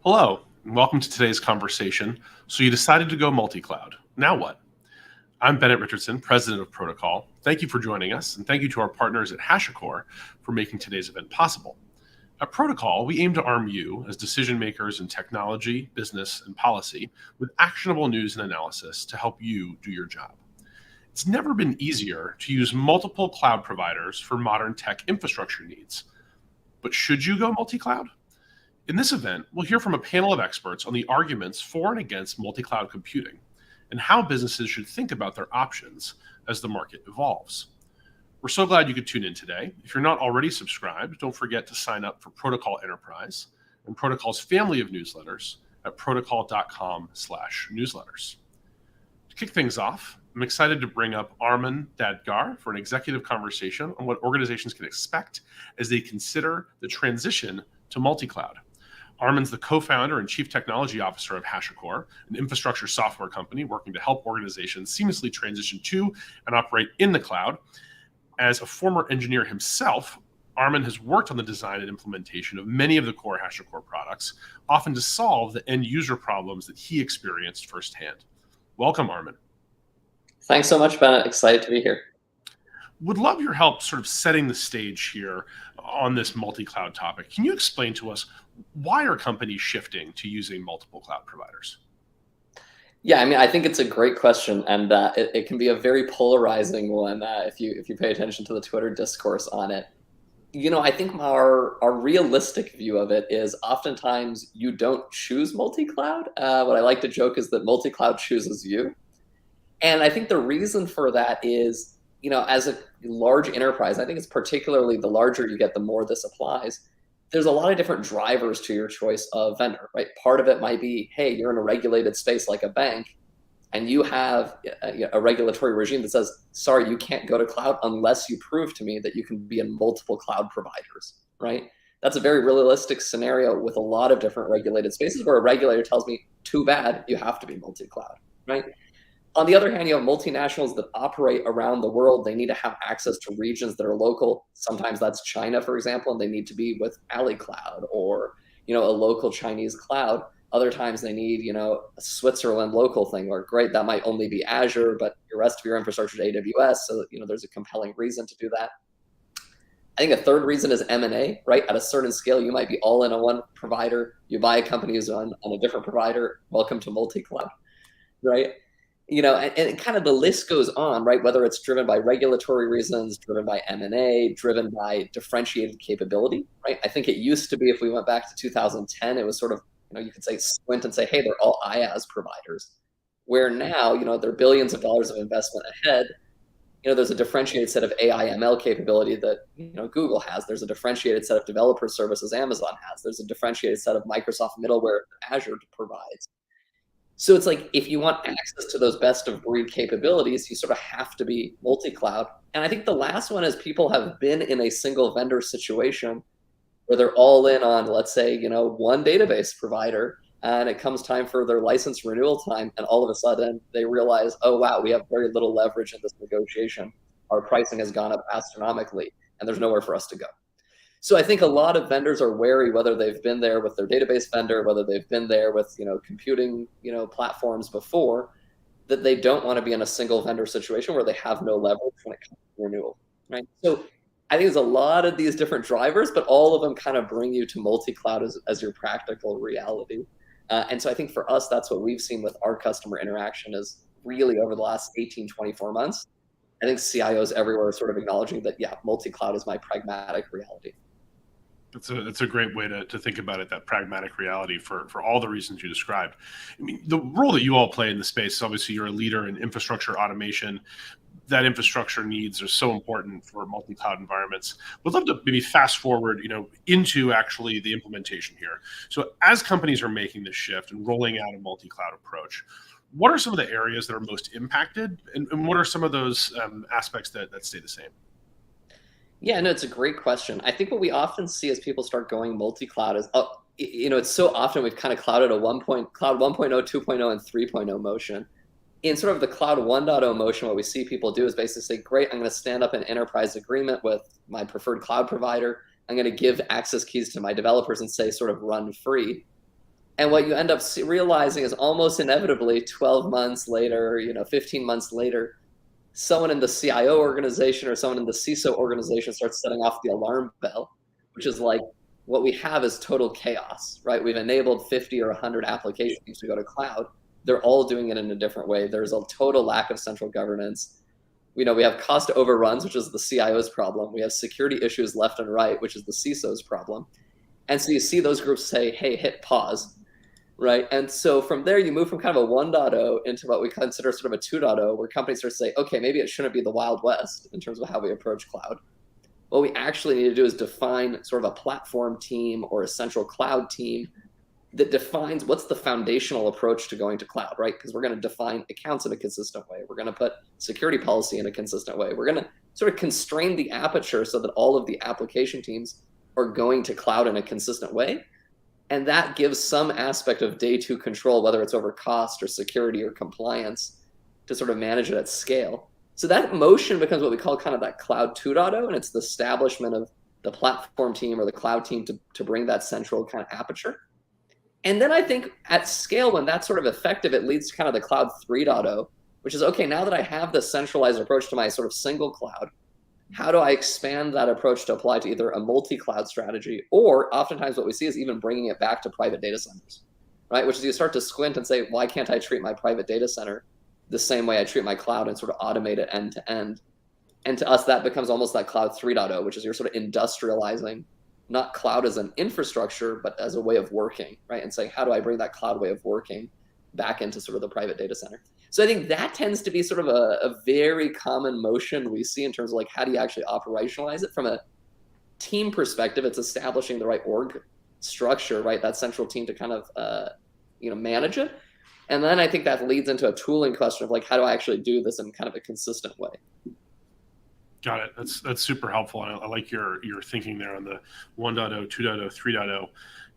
Hello, and welcome to today's conversation. So you decided to go multi-cloud. Now what? I'm Bennett Richardson, president of Protocol. Thank you for joining us, and thank you to our partners at HashiCorp for making today's event possible. At Protocol, we aim to arm you as decision makers in technology, business, and policy with actionable news and analysis to help you do your job. It's never been easier to use multiple cloud providers for modern tech infrastructure needs. But should you go multi-cloud? In this event, we'll hear from a panel of experts on the arguments for and against multi-cloud computing and how businesses should think about their options as the market evolves. We're so glad you could tune in today. If you're not already subscribed, don't forget to sign up for Protocol Enterprise and Protocol's family of newsletters at protocol.com/newsletters. To kick things off, I'm excited to bring up Armon Dadgar for an executive conversation on what organizations can expect as they consider the transition to multi-cloud. Armon's the co-founder and chief technology officer of HashiCorp, an infrastructure software company working to help organizations seamlessly transition to and operate in the cloud. As a former engineer himself, Armon has worked on the design and implementation of many of the core HashiCorp products, often to solve the end user problems that he experienced firsthand. Welcome, Armon. Thanks so much, Bennett. Excited to be here. Would love your help sort of setting the stage here on this multi-cloud topic. Can you explain to us why are companies shifting to using multiple cloud providers? Yeah, I mean, I think it's a great question, and it can be a very polarizing one if you pay attention to the Twitter discourse on it. You know, I think our realistic view of it is oftentimes you don't choose multi-cloud. What I like to joke is that multi-cloud chooses you. And I think the reason for that is, you know, as a large enterprise, I think it's particularly the larger you get, the more this applies. There's a lot of different drivers to your choice of vendor, right? Part of it might be, hey, you're in a regulated space like a bank, and you have a regulatory regime that says, sorry, you can't go to cloud unless you prove to me that you can be in multiple cloud providers, right? That's a very realistic scenario with a lot of different regulated spaces where a regulator tells me, too bad, you have to be multi-cloud, right? On the other hand, you have multinationals that operate around the world. They need to have access to regions that are local. Sometimes that's China, for example, and they need to be with AliCloud or, you know, a local Chinese cloud. Other times they need, you know, a Switzerland local thing where, great, that might only be Azure, but the rest of your infrastructure is AWS. So, you know, there's a compelling reason to do that. I think a third reason is M&A, right? At a certain scale, you might be all in on one provider. You buy a company who's on a different provider. Welcome to multi-cloud, right? You know, and kind of the list goes on, right? Whether it's driven by regulatory reasons, driven by M&A, driven by differentiated capability, right? I think it used to be, if we went back to 2010, it was sort of, you know, you could say squint and say, hey, they're all IaaS providers. Where now, you know, there are billions of dollars of investment ahead. You know, there's a differentiated set of AI ML capability that, you know, Google has. There's a differentiated set of developer services Amazon has. There's a differentiated set of Microsoft middleware Azure provides. So it's like, if you want access to those best of breed capabilities, you sort of have to be multi-cloud. And I think the last one is people have been in a single vendor situation where they're all in on, let's say, you know, one database provider, and it comes time for their license renewal time, and all of a sudden they realize, oh, wow, we have very little leverage in this negotiation. Our pricing has gone up astronomically, and there's nowhere for us to go. So I think a lot of vendors are wary, whether they've been there with their database vendor, whether they've been there with, you know, computing, you know, platforms before, that they don't want to be in a single vendor situation where they have no leverage when it comes to renewal, right? So I think there's a lot of these different drivers, but all of them kind of bring you to multi-cloud as your practical reality. And so I think for us, that's what we've seen with our customer interaction is really over the last 18, 24 months. I think CIOs everywhere are sort of acknowledging that, yeah, multi-cloud is my pragmatic reality. That's a great way to think about it, that pragmatic reality for all the reasons you described. I mean, the role that you all play in the space, obviously you're a leader in infrastructure automation. That infrastructure needs are so important for multi-cloud environments. We'd love to maybe fast forward, you know, into actually the implementation here. So as companies are making this shift and rolling out a multi-cloud approach, what are some of the areas that are most impacted, and what are some of those aspects that stay the same? Yeah, no, it's a great question. I think what we often see as people start going multi-cloud is, you know, it's so often we've kind of cloud 1.0, 2.0, and 3.0 motion. In sort of the cloud 1.0 motion, what we see people do is basically say, great, I'm going to stand up an enterprise agreement with my preferred cloud provider. I'm going to give access keys to my developers and say sort of run free. And what you end up realizing is almost inevitably 12 months later, 15 months later, someone in the CIO organization or someone in the CISO organization starts setting off the alarm bell, which is like, what we have is total chaos, right? We've enabled 50 or 100 applications to go to cloud. They're all doing it in a different way. There's a total lack of central governance. We have cost overruns, which is the CIO's problem. We have security issues left and right, which is the CISO's problem. And so you see those groups say, hey, hit pause. Right. And so from there, you move from kind of a 1.0 into what we consider sort of a 2.0, where companies start to say, okay, maybe it shouldn't be the Wild West in terms of how we approach cloud. What we actually need to do is define sort of a platform team or a central cloud team that defines what's the foundational approach to going to cloud, right? Because we're going to define accounts in a consistent way. We're going to put security policy in a consistent way. We're going to sort of constrain the aperture so that all of the application teams are going to cloud in a consistent way. And that gives some aspect of day two control, whether it's over cost or security or compliance, to sort of manage it at scale. So that motion becomes what we call kind of that cloud 2.0, and it's the establishment of the platform team or the cloud team to bring that central kind of aperture. And then I think at scale, when that's sort of effective, it leads to kind of the cloud 3.0, which is, okay, now that I have this centralized approach to my sort of single cloud, how do I expand that approach to apply to either a multi-cloud strategy, or oftentimes what we see is even bringing it back to private data centers, right? Which is you start to squint and say, why can't I treat my private data center the same way I treat my cloud and sort of automate it end to end? And to us, that becomes almost that cloud 3.0, which is you're sort of industrializing not cloud as an infrastructure, but as a way of working, right? And saying, how do I bring that cloud way of working back into sort of the private data center? So I think that tends to be sort of a very common motion we see in terms of like, how do you actually operationalize it? From a team perspective, it's establishing the right org structure, right? That central team to kind of, manage it. And then I think that leads into a tooling question of like, how do I actually do this in kind of a consistent way? Got it. That's super helpful. I like your thinking there on the 1.0, 2.0, 3.0.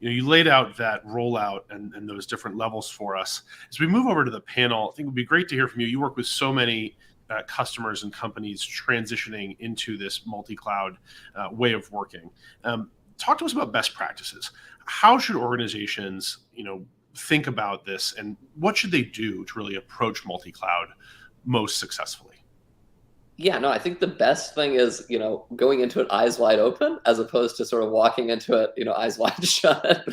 You laid out that rollout and those different levels for us. As we move over to the panel, I think it would be great to hear from you. You work with so many customers and companies transitioning into this multi-cloud way of working. Talk to us about best practices. How should organizations, think about this, and what should they do to really approach multi-cloud most successfully? Yeah, no, I think the best thing is, going into it eyes wide open, as opposed to sort of walking into it, eyes wide shut,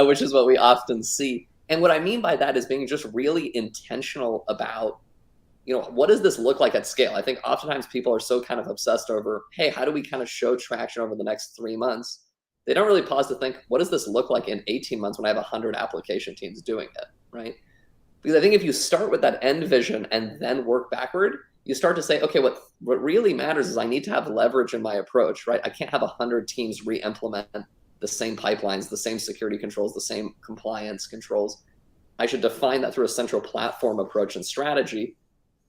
which is what we often see. And what I mean by that is being just really intentional about, what does this look like at scale? I think oftentimes people are so kind of obsessed over, hey, how do we kind of show traction over the next 3 months? They don't really pause to think, what does this look like in 18 months when I have 100 application teams doing it, right? Because I think if you start with that end vision and then work backward, you start to say, okay, what really matters is I need to have leverage in my approach, right? I can't have 100 teams re-implement the same pipelines, the same security controls, the same compliance controls. I should define that through a central platform approach and strategy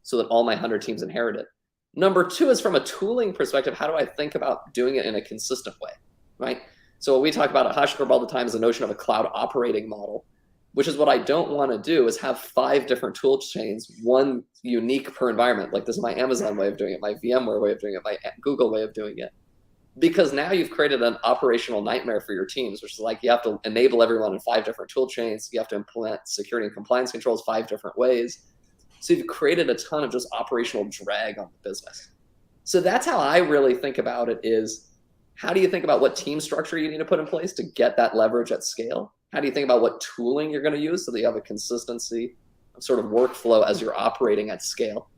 so that all my 100 teams inherit it. Number two is from a tooling perspective, how do I think about doing it in a consistent way, right? So what we talk about at HashiCorp all the time is the notion of a cloud operating model, which is what I don't want to do is have 5 different tool chains, one unique per environment. Like this is my Amazon way of doing it, my VMware way of doing it, my Google way of doing it. Because now you've created an operational nightmare for your teams, which is like you have to enable everyone in 5 different tool chains. You have to implement security and compliance controls 5 different ways. So you've created a ton of just operational drag on the business. So that's how I really think about it is, how do you think about what team structure you need to put in place to get that leverage at scale? How do you think about what tooling you're going to use so that you have a consistency of sort of workflow as you're operating at scale?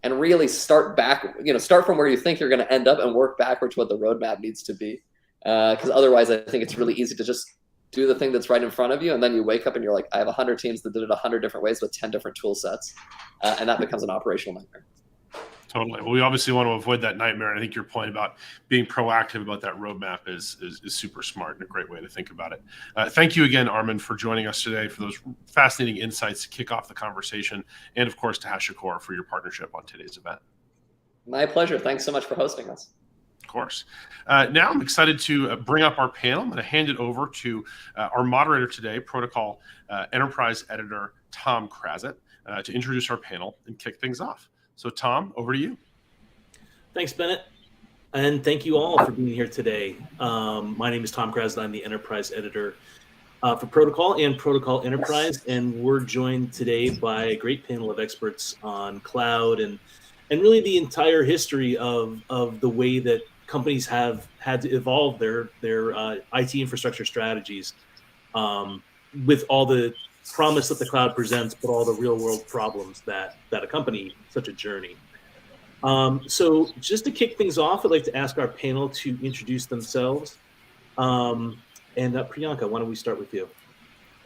And really start back, start from where you think you're going to end up and work backwards what the roadmap needs to be. Because otherwise, I think it's really easy to just do the thing that's right in front of you. And then you wake up and you're like, I have 100 teams that did it 100 different ways with 10 different tool sets. And that becomes an operational nightmare. Totally. Well, we obviously want to avoid that nightmare. And I think your point about being proactive about that roadmap is super smart and a great way to think about it. Thank you again, Armon, for joining us today, for those fascinating insights to kick off the conversation, and of course to HashiCorp for your partnership on today's event. My pleasure. Thanks so much for hosting us. Of course. Now I'm excited to bring up our panel. I'm going to hand it over to our moderator today, Protocol Enterprise Editor Tom Krazit, to introduce our panel and kick things off. So Tom, over to you. Thanks, Bennett. And thank you all for being here today. My name is Tom Krazit. I'm the Enterprise Editor. for Protocol and Protocol Enterprise, and we're joined today by a great panel of experts on cloud and really the entire history of the way that companies have had to evolve their IT infrastructure strategies, with all the promise that the cloud presents, but all the real world problems that accompany such a journey. So just to kick things off, I'd like to ask our panel to introduce themselves. And Priyanka, why don't we start with you?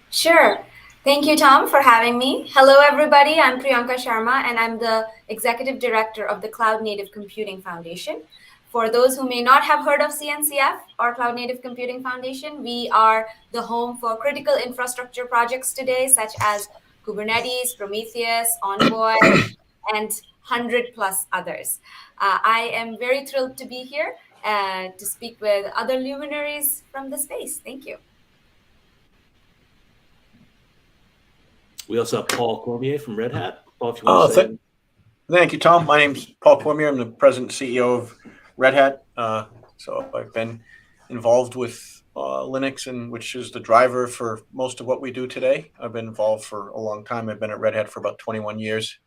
Sure. Thank you, Tom, for having me. Hello, everybody. I'm Priyanka Sharma, and I'm the Executive Director of the Cloud Native Computing Foundation. For those who may not have heard of CNCF or Cloud Native Computing Foundation, we are the home for critical infrastructure projects today, such as Kubernetes, Prometheus, Envoy, and 100 plus others. I am very thrilled to be here to speak with other luminaries from the space. Thank you. We also have Paul Cormier from Red Hat. Paul, if you want to say. Thank you, Tom. My name's Paul Cormier. I'm the president and CEO of Red Hat. So I've been involved with Linux, and which is the driver for most of what we do today. I've been involved for a long time. I've been at Red Hat for about 21 years.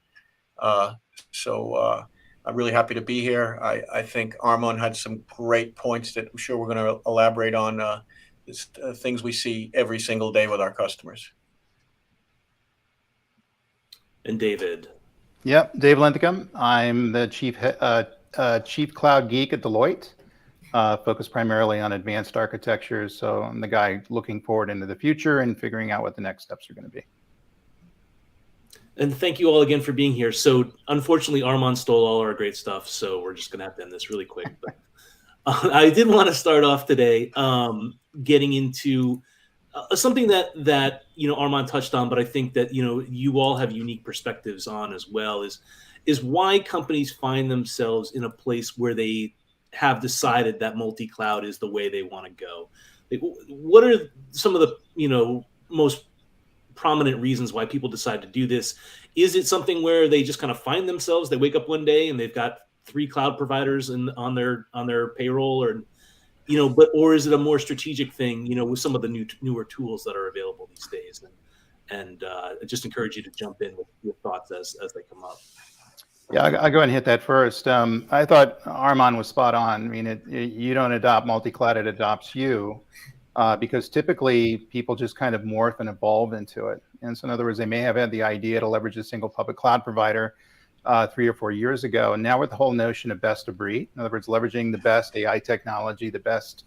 So I'm really happy to be here. I think Armon had some great points that I'm sure we're going to elaborate on. Things we see every single day with our customers. And David. Yep, Dave Linthicum. I'm the chief cloud geek at Deloitte, focused primarily on advanced architectures. So I'm the guy looking forward into the future and figuring out what the next steps are going to be. And thank you all again for being here. So unfortunately, Armon stole all our great stuff, so we're just going to have to end this really quick. But I did want to start off today getting into something that Armon touched on, but I think that you all have unique perspectives on as well, is why companies find themselves in a place where they have decided that multi-cloud is the way they want to go. Like, what are some of the most prominent reasons why people decide to do this? Is it something where they just kind of find themselves, they wake up one day and they've got 3 cloud providers on their payroll, or is it a more strategic thing, with some of the newer tools that are available these days? And I just encourage you to jump in with your thoughts as they come up. Yeah, I'll go ahead and hit that first. I thought Armon was spot on. I mean, you don't adopt multi-cloud, it adopts you, because typically people just kind of morph and evolve into it. And so in other words, they may have had the idea to leverage a single public cloud provider 3 or 4 years ago. And now with the whole notion of best of breed, in other words, leveraging the best AI technology, the best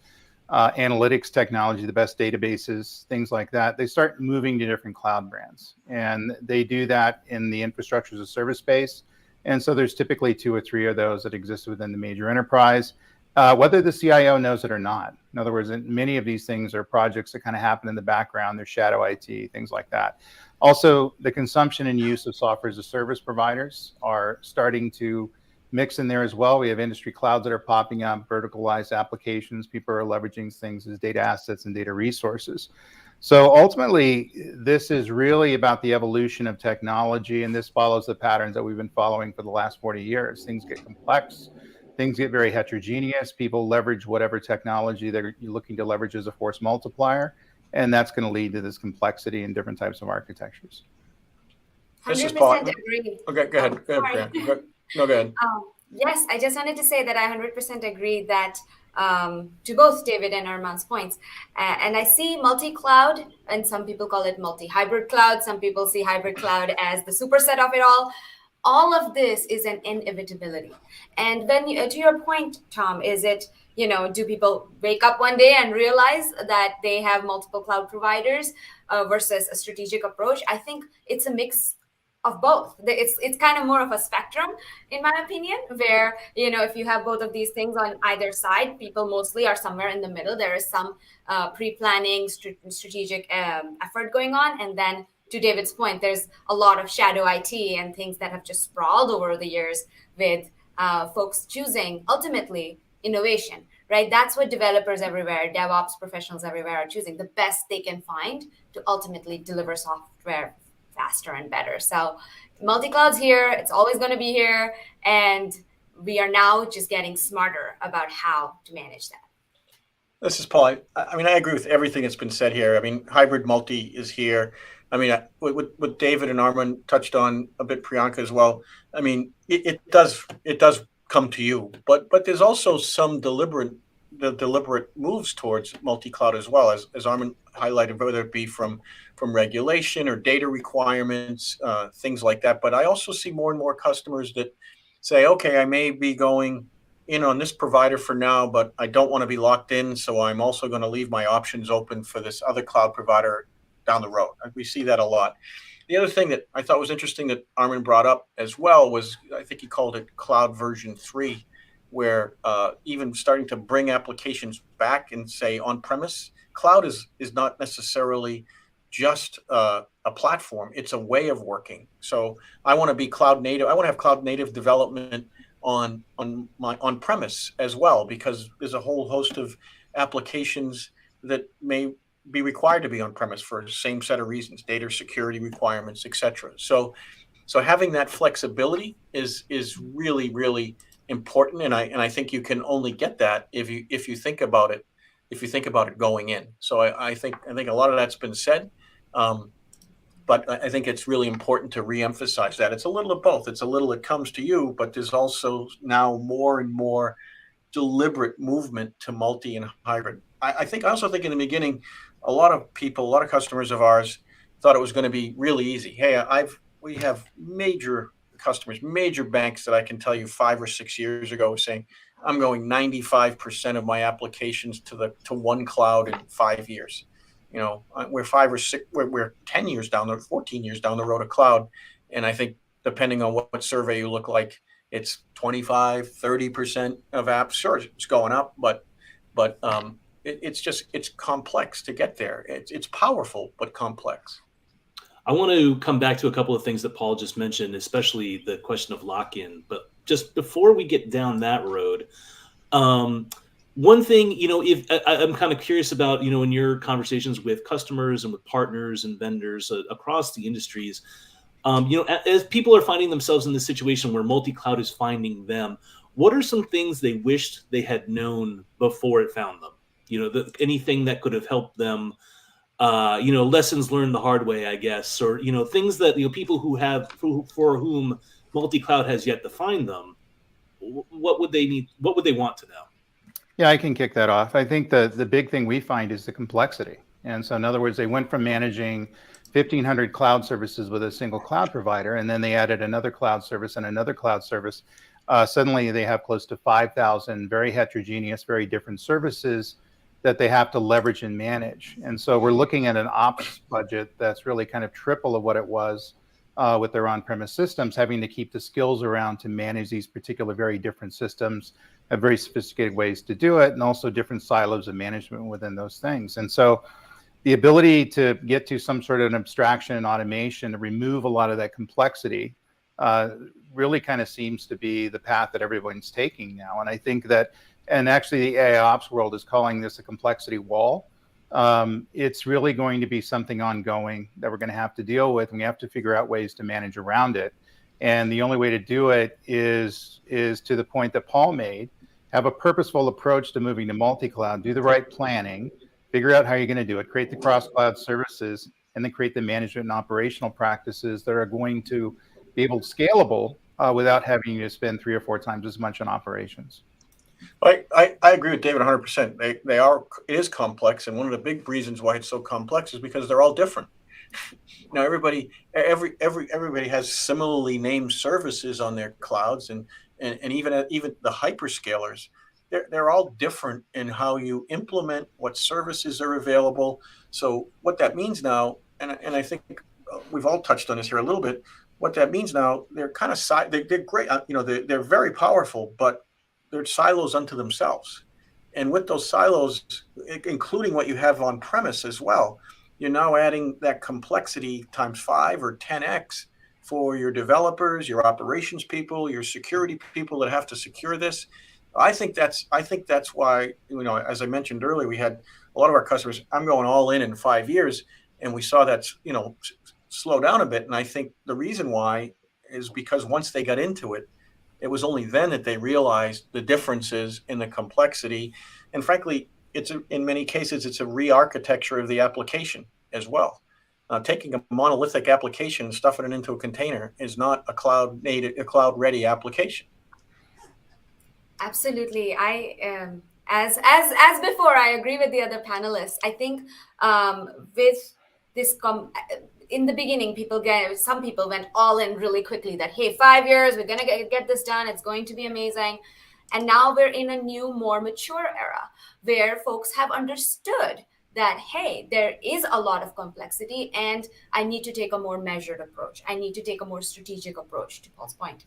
analytics technology, the best databases, things like that, they start moving to different cloud brands. And they do that in the infrastructure as a service space. And so there's typically 2 or 3 of those that exist within the major enterprise, whether the CIO knows it or not. In other words, many of these things are projects that kind of happen in the background. They're shadow IT, things like that. Also, the consumption and use of software as a service providers are starting to mix in there as well. We have industry clouds that are popping up, verticalized applications. People are leveraging things as data assets and data resources. So ultimately, this is really about the evolution of technology, and this follows the patterns that we've been following for the last 40 years. Things get complex, things get very heterogeneous. People leverage whatever technology they're looking to leverage as a force multiplier, and that's going to lead to this complexity in different types of architectures. 100% agree. Okay, go ahead. Go ahead, Priyanka. No, go ahead. Yes, I just wanted to say that I 100% agree that to both David and Armon's points. And I see multi-cloud, and some people call it multi-hybrid cloud. Some people see hybrid cloud as the superset of it all. All of this is an inevitability. And then to your point, Tom, is it, do people wake up one day and realize that they have multiple cloud providers versus a strategic approach? I think it's a mix of both. It's kind of more of a spectrum, in my opinion, where, if you have both of these things on either side, people mostly are somewhere in the middle. There is some pre-planning, strategic effort going on. And then to David's point, there's a lot of shadow IT and things that have just sprawled over the years with folks choosing, ultimately, innovation, right? That's what developers everywhere, DevOps professionals everywhere are choosing, the best they can find to ultimately deliver software faster and better. So multi-cloud's here, it's always going to be here, and we are now just getting smarter about how to manage that. This is Paul. I mean, I agree with everything that's been said here. I mean, hybrid multi is here. I mean, what David and Armon touched on a bit, Priyanka as well. I mean, it does come to you, but there's also some deliberate moves towards multi-cloud as well, as Armon highlighted, whether it be from regulation or data requirements, things like that. But I also see more and more customers that say, okay, I may be going in on this provider for now, but I don't want to be locked in. So I'm also going to leave my options open for this other cloud provider down the road. We see that a lot. The other thing that I thought was interesting that Armon brought up as well was, I think he called it cloud version 3, where even starting to bring applications back and say on-premise. Cloud is not necessarily just a platform. It's a way of working. So I want to be cloud native. I want to have cloud native development on my on-premise as well, because there's a whole host of applications that may be required to be on-premise for the same set of reasons, data security requirements, etc. So having that flexibility is really, really important, and I think you can only get that if you think about it going in. So I think a lot of that's been said. But I think it's really important to reemphasize that. It's a little of both. It's a little that comes to you, but there's also now more and more deliberate movement to multi and hybrid. I also think in the beginning, a lot of customers of ours thought it was going to be really easy. Hey, we have major customers, major banks that I can tell you 5 or 6 years ago saying, I'm going 95% of my applications to one cloud in 5 years. You know, we're 10 years down the 14 years down the road of cloud. And I think depending on what survey you look like, it's 25, 30% of apps. Sure, it's going up, but it's complex to get there. It's powerful, but complex. I want to come back to a couple of things that Paul just mentioned, especially the question of lock-in. But just before we get down that road, one thing, if I'm kind of curious about, in your conversations with customers and with partners and vendors across the industries, as people are finding themselves in this situation where multi-cloud is finding them, what are some things they wished they had known before it found them? Anything that could have helped them, lessons learned the hard way, I guess, or, things that, people for whom multi-cloud has yet to find them, what would they need? What would they want to know? Yeah, I can kick that off. I think the big thing we find is the complexity. And so in other words, they went from managing 1,500 cloud services with a single cloud provider, and then they added another cloud service and another cloud service. Suddenly they have close to 5,000 very heterogeneous, very different services that they have to leverage and manage. And so we're looking at an ops budget that's really kind of triple of what it was with their on-premise systems, having to keep the skills around to manage these particular very different systems, have very sophisticated ways to do it, and also different silos of management within those things. And so the ability to get to some sort of an abstraction and automation to remove a lot of that complexity really kind of seems to be the path that everyone's taking now. And I think that, and actually the AI ops world is calling this a complexity wall. It's really going to be something ongoing that we're going to have to deal with, and we have to figure out ways to manage around it. And the only way to do it is to the point that Paul made, have a purposeful approach to moving to multi-cloud, do the right planning, figure out how you're going to do it, create the cross-cloud services, and then create the management and operational practices that are going to be able to scalable without having to spend 3 or 4 times as much on operations. I agree with David 100%. It is complex, and one of the big reasons why it's so complex is because they're all different. Now, everybody has similarly named services on their clouds, and even the hyperscalers, they're all different in how you implement what services are available. So what that means now, and I think we've all touched on this here a little bit. What that means now, they're kind of they're great. They're very powerful, but they're silos unto themselves. And with those silos, including what you have on premise as well, you're now adding that complexity times 5 or 10x for your developers, your operations people, your security people that have to secure this. I think that's why, as I mentioned earlier, we had a lot of our customers, I'm going all in 5 years, and we saw that, slow down a bit. And I think the reason why is because once they got into it, it was only then that they realized the differences in the complexity. And frankly, in many cases, it's a re-architecture of the application as well. Taking a monolithic application and stuffing it into a container is not a cloud-ready application. Absolutely. As before, I agree with the other panelists. I think with this in the beginning, some people went all in really quickly that, hey, 5 years, we're gonna get this done. It's going to be amazing. And now we're in a new, more mature era where folks have understood that, hey, there is a lot of complexity and I need to take a more measured approach. I need to take a more strategic approach, to Paul's point.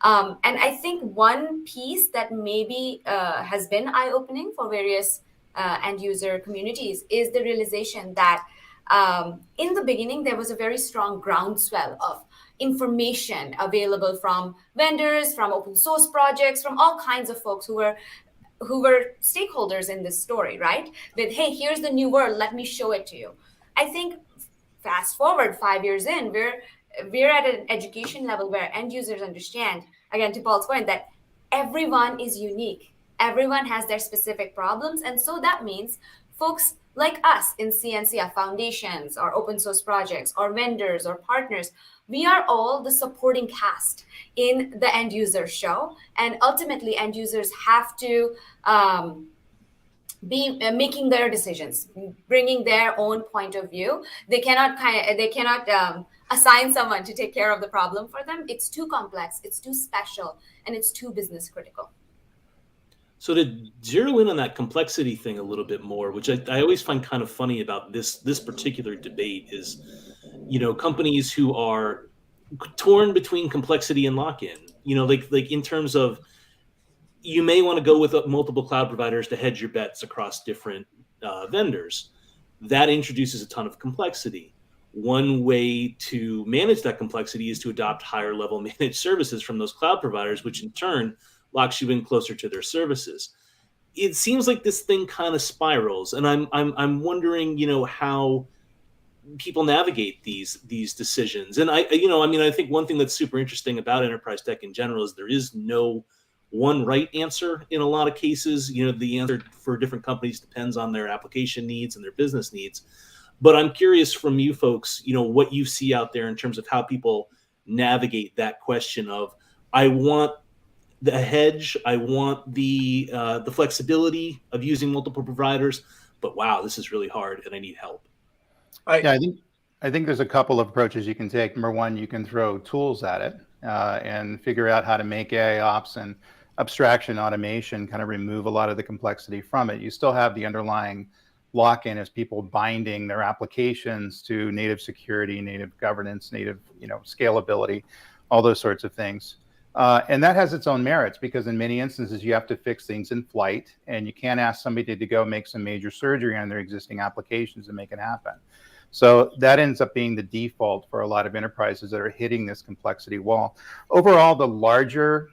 And I think one piece that maybe has been eye-opening for various end user communities is the realization that in the beginning, there was a very strong groundswell of information available from vendors, from open source projects, from all kinds of folks who were stakeholders in this story, right? With, hey, here's the new world, let me show it to you. I think fast forward 5 years in, we're at an education level where end users understand, again, to Paul's point, that everyone is unique. Everyone has their specific problems. And so that means folks like us in CNCF foundations or open source projects or vendors or partners, we are all the supporting cast in the end user show. And ultimately, end users have to be making their decisions, bringing their own point of view. They cannot assign someone to take care of the problem for them. It's too complex, it's too special, and it's too business critical. So to zero in on that complexity thing a little bit more, which I always find kind of funny about this particular debate is, companies who are torn between complexity and lock-in, like in terms of, you may want to go with multiple cloud providers to hedge your bets across different vendors. That introduces a ton of complexity. One way to manage that complexity is to adopt higher level managed services from those cloud providers, which in turn locks you in closer to their services. It seems like this thing kind of spirals, and I'm wondering, how people navigate these decisions. And I think one thing that's super interesting about enterprise tech in general is there is no one right answer in a lot of cases. The answer for different companies depends on their application needs and their business needs. But I'm curious from you folks, what you see out there in terms of how people navigate that question of, I want the hedge, I want the flexibility of using multiple providers, but wow, this is really hard and I need help. I think there's a couple of approaches you can take. Number one, you can throw tools at it and figure out how to make AI ops and abstraction automation kind of remove a lot of the complexity from it. You still have the underlying lock-in as people binding their applications to native security, native governance, native scalability, all those sorts of things. And that has its own merits because in many instances you have to fix things in flight and you can't ask somebody to go make some major surgery on their existing applications and make it happen. So that ends up being the default for a lot of enterprises that are hitting this complexity wall. Overall, the larger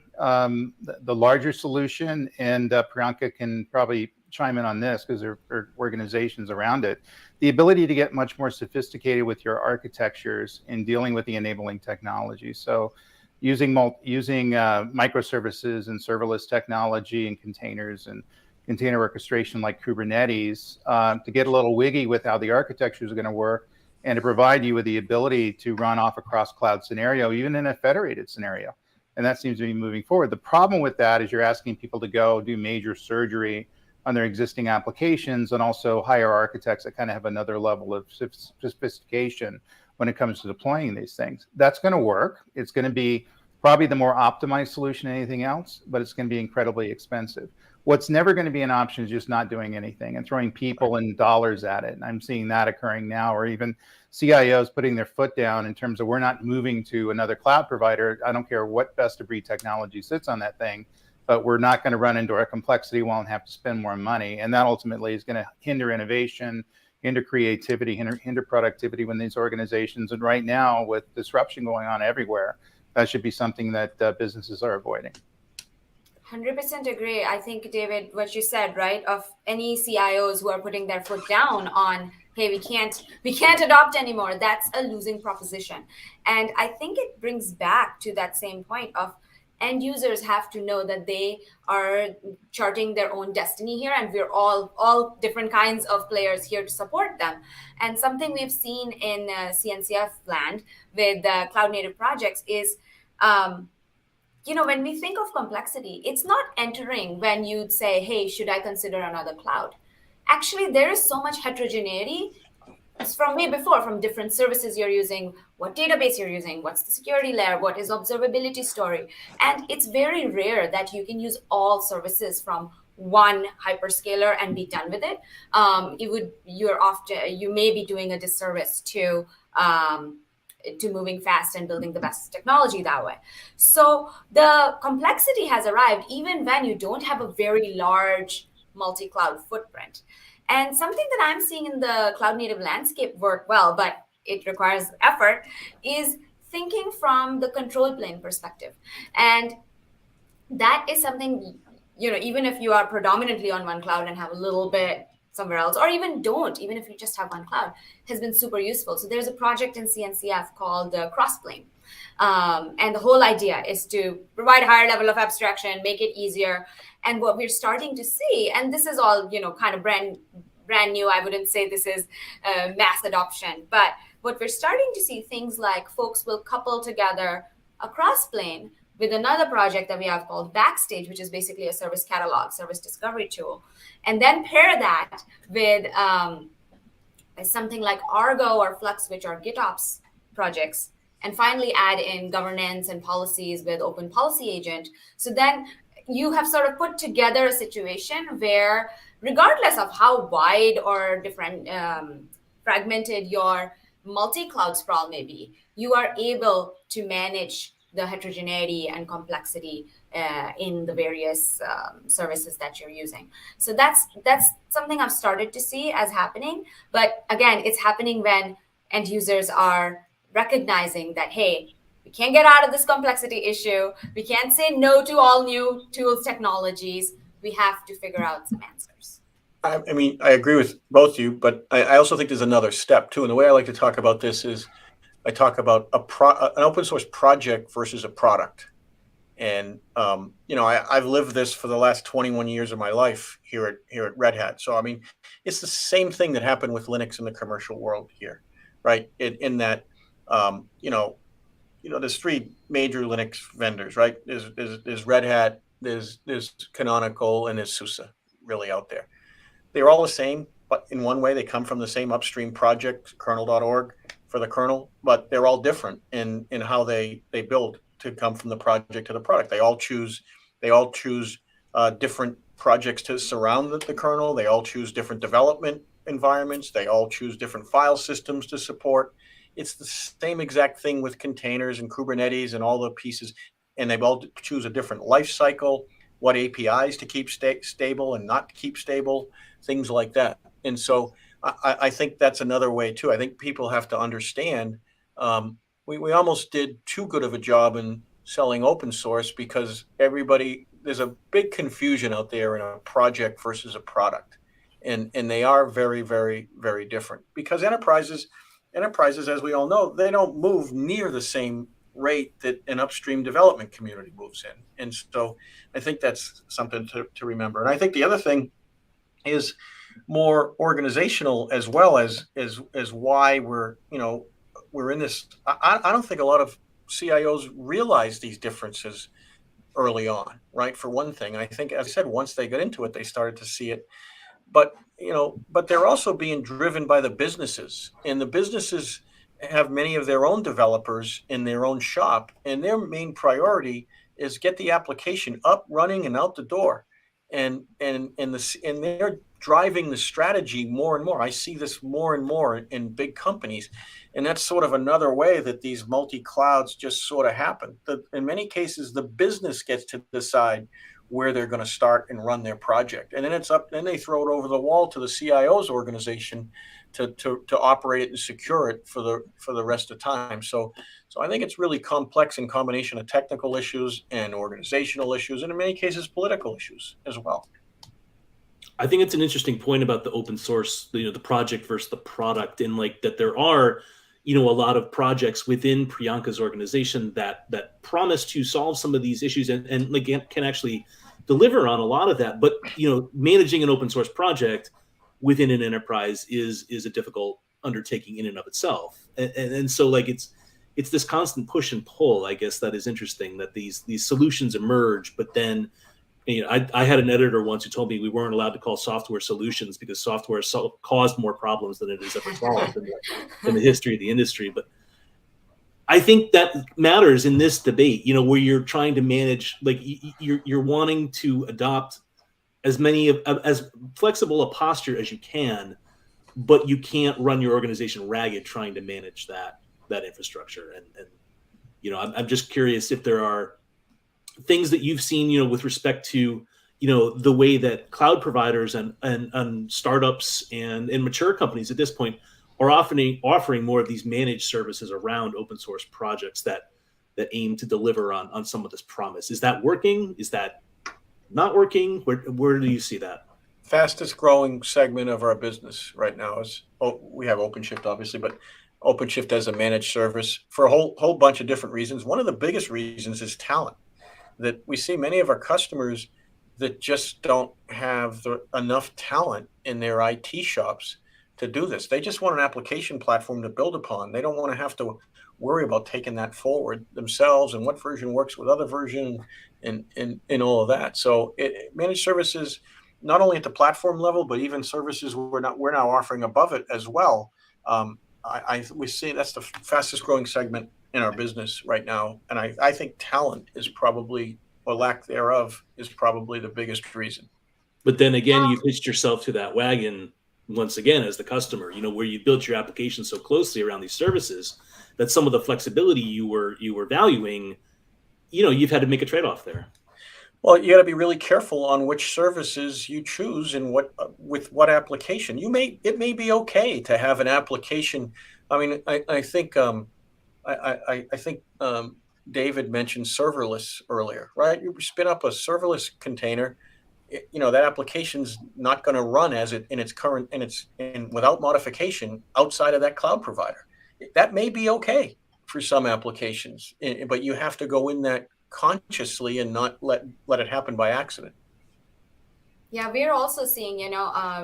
solution, and Priyanka can probably chime in on this because there are organizations around it, the ability to get much more sophisticated with your architectures in dealing with the enabling technology. So using microservices and serverless technology and containers and container orchestration like Kubernetes to get a little wiggy with how the architectures are going to work and to provide you with the ability to run off a cross-cloud scenario, even in a federated scenario. And that seems to be moving forward. The problem with that is you're asking people to go do major surgery on their existing applications and also hire architects that kind of have another level of sophistication when it comes to deploying these things. That's going to work. It's going to be probably the more optimized solution than anything else, but it's going to be incredibly expensive. What's never going to be an option is just not doing anything and throwing people and dollars at it. And I'm seeing that occurring now, or even CIOs putting their foot down in terms of we're not moving to another cloud provider. I don't care what best of breed technology sits on that thing, but we're not going to run into our complexity wall and have to spend more money. And that ultimately is going to hinder innovation, hinder creativity, hinder productivity when these organizations. And right now with disruption going on everywhere, that should be something that businesses are avoiding. 100% agree. I think, David, what you said, right, of any CIOs who are putting their foot down on, hey, we can't adopt anymore, that's a losing proposition. And I think it brings back to that same point of end users have to know that they are charting their own destiny here, and we're all different kinds of players here to support them. And something we've seen in CNCF land with cloud native projects is, when we think of complexity, it's not entering when you'd say, hey, should I consider another cloud? Actually, there is so much heterogeneity from way before, from different services you're using, what database you're using, what's the security layer, what is observability story. And it's very rare that you can use all services from one hyperscaler and be done with it. You may be doing a disservice to moving fast and building the best technology that way. So the complexity has arrived even when you don't have a very large multi-cloud footprint. And something that I'm seeing in the cloud native landscape work well, but it requires effort, is thinking from the control plane perspective. And that is something, even if you are predominantly on one cloud and have a little bit somewhere else, or even if you just have one cloud, has been super useful. So there's a project in CNCF called Crossplane. And the whole idea is to provide a higher level of abstraction, make it easier. And what we're starting to see, and this is all, kind of brand new, I wouldn't say this is mass adoption, but what we're starting to see, things like folks will couple together a Crossplane with another project that we have called Backstage, which is basically a service catalog, service discovery tool, and then pair that with something like Argo or Flux, which are GitOps projects, and finally add in governance and policies with Open Policy Agent. So then you have sort of put together a situation where, regardless of how wide or different fragmented your multi-cloud sprawl may be, you are able to manage the heterogeneity and complexity in the various services that you're using. So that's something I've started to see as happening. But again, it's happening when end users are recognizing that, hey, we can't get out of this complexity issue. We can't say no to all new tools, technologies. We have to figure out some answers. I mean, I agree with both of you, but I also think there's another step too. And the way I like to talk about this is I talk about an open source project versus a product. And, I've lived this for the last 21 years of my life here at Red Hat. So, I mean, it's the same thing that happened with Linux in the commercial world here, right? In that, there's three major Linux vendors, right? There's Red Hat, there's Canonical, and there's SUSE really out there. They're all the same, but in one way, they come from the same upstream project, kernel.org for the kernel, but they're all different in how they build to come from the project to the product. They all choose different projects to surround the kernel. They all choose different development environments. They all choose different file systems to support. It's the same exact thing with containers and Kubernetes and all the pieces, and they all choose a different life cycle, what APIs to keep stable and not to keep stable, things like that. And so I think that's another way too. I think people have to understand we almost did too good of a job in selling open source because there's a big confusion out there in a project versus a product. And they are very, very, very different because enterprises, as we all know, they don't move near the same rate that an upstream development community moves in. And so I think that's something to remember. And I think the other thing is more organizational as well as why we're in this. I don't think a lot of CIOs realize these differences early on, right? For one thing, I think, as I said, once they got into it, they started to see it. But they're also being driven by the businesses, and the businesses have many of their own developers in their own shop, and their main priority is get the application up, running, and out the door. And they're driving the strategy more and more. I see this more and more in big companies, and that's sort of another way that these multi-clouds just sort of happen. In many cases, the business gets to decide where they're going to start and run their project, and then they throw it over the wall to the CIO's organization to operate it and secure it for the rest of time. So I think it's really complex in combination of technical issues and organizational issues, and in many cases political issues as well. I think it's an interesting point about the open source, the project versus the product, in like that there are, a lot of projects within Priyanka's organization that promise to solve some of these issues and like can actually deliver on a lot of that. But managing an open source project within an enterprise is a difficult undertaking in and of itself. And so like it's this constant push and pull, I guess, that is interesting, that these solutions emerge, but then I had an editor once who told me we weren't allowed to call software solutions because software caused more problems than it has ever solved in the history of the industry. But I think that matters in this debate, where you're trying to manage, like you're wanting to adopt as flexible a posture as you can, but you can't run your organization ragged trying to manage that infrastructure. And I'm just curious if there are things that you've seen, with respect to, the way that cloud providers and startups and mature companies at this point are offering more of these managed services around open source projects that aim to deliver on some of this promise. Is that working? Is that not working? Where do you see that? Fastest growing segment of our business right now is, we have OpenShift obviously, but OpenShift as a managed service for a whole bunch of different reasons. One of the biggest reasons is talent. That we see many of our customers that just don't have enough talent in their IT shops to do this. They just want an application platform to build upon. They don't want to have to worry about taking that forward themselves and what version works with other version and all of that. So managed services, not only at the platform level, but even services we're now offering above it as well. We see that's the fastest growing segment in our business right now. And I think talent is probably, or lack thereof, is probably the biggest reason. But then again, you hitched yourself to that wagon once again as the customer, where you built your application so closely around these services that some of the flexibility you were valuing, you've had to make a trade-off there. Well, you got to be really careful on which services you choose and with what application. It may be okay to have an application. I mean, I think David mentioned serverless earlier, right? You spin up a serverless container, that application's not going to run in its current without modification outside of that cloud provider. That may be okay for some applications, but you have to go in that consciously and not let it happen by accident. Yeah, we're also seeing,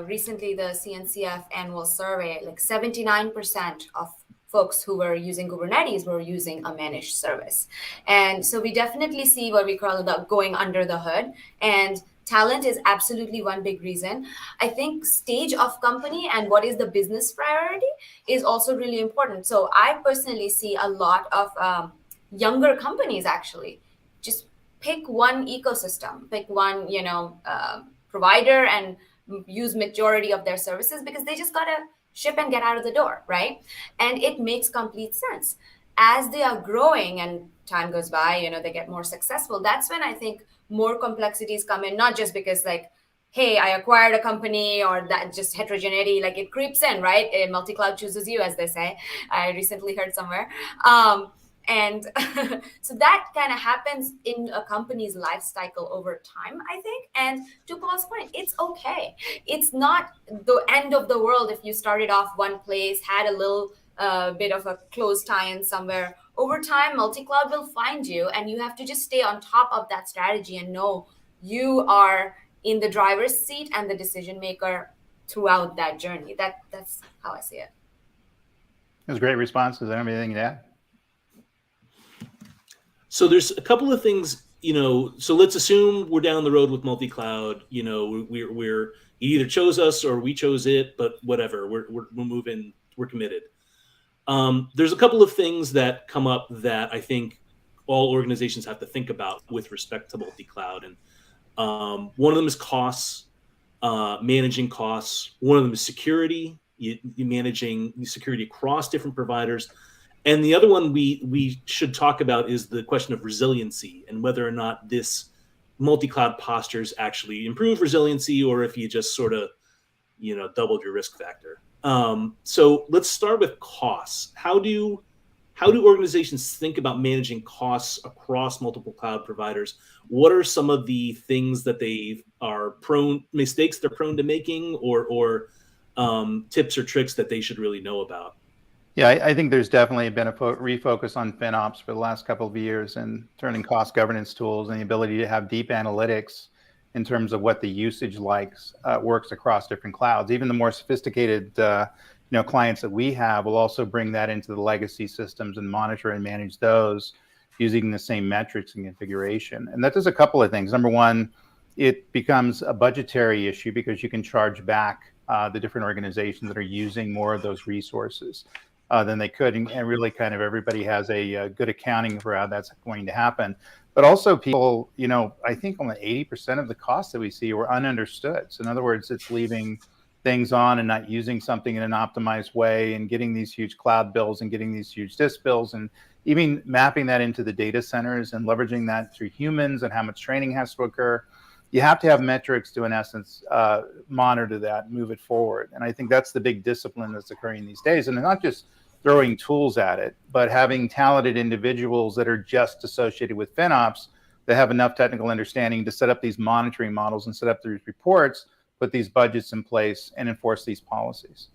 recently the CNCF annual survey, like 79% of folks who were using Kubernetes were using a managed service. And so we definitely see what we call the going under the hood. And talent is absolutely one big reason. I think stage of company and what is the business priority is also really important. So I personally see a lot of younger companies actually just pick one ecosystem, pick one, provider and use majority of their services because they just got to ship and get out of the door, right? And it makes complete sense. As they are growing and time goes by, they get more successful. That's when I think more complexities come in, not just because like, hey, I acquired a company or that just heterogeneity, like it creeps in, right? Multi-cloud chooses you, as they say. I recently heard somewhere. And so that kind of happens in a company's life cycle over time, I think. And to Paul's point, it's okay. It's not the end of the world if you started off one place, had a little bit of a close tie-in somewhere. Over time, multi-cloud will find you, and you have to just stay on top of that strategy and know you are in the driver's seat and the decision maker throughout that journey. That's how I see it. That was a great response. Is there anything to add? So there's a couple of things, so let's assume we're down the road with multi-cloud, we're you either chose us or we chose it, but whatever, we're moving, we're committed. There's a couple of things that come up that I think all organizations have to think about with respect to multi-cloud. And one of them is costs, managing costs. One of them is security, you managing security across different providers. And the other one we should talk about is the question of resiliency and whether or not this multi-cloud postures actually improve resiliency or if you just sort of, doubled your risk factor. So let's start with costs. How do organizations think about managing costs across multiple cloud providers? What are some of the things that mistakes they're prone to making or tips or tricks that they should really know about? Yeah, I think there's definitely been a refocus on FinOps for the last couple of years and turning cost governance tools and the ability to have deep analytics in terms of what the usage works across different clouds. Even the more sophisticated clients that we have will also bring that into the legacy systems and monitor and manage those using the same metrics and configuration. And that does a couple of things. Number one, it becomes a budgetary issue because you can charge back the different organizations that are using more of those resources than they could. And really kind of everybody has a good accounting for how that's going to happen. But also people, I think only 80% of the costs that we see were ununderstood. So in other words, it's leaving things on and not using something in an optimized way and getting these huge cloud bills and getting these huge disk bills and even mapping that into the data centers and leveraging that through humans and how much training has to occur. You have to have metrics to, in essence, monitor that, move it forward. And I think that's the big discipline that's occurring these days. And not just throwing tools at it, but having talented individuals that are just associated with FinOps that have enough technical understanding to set up these monitoring models and set up these reports, put these budgets in place, and enforce these policies.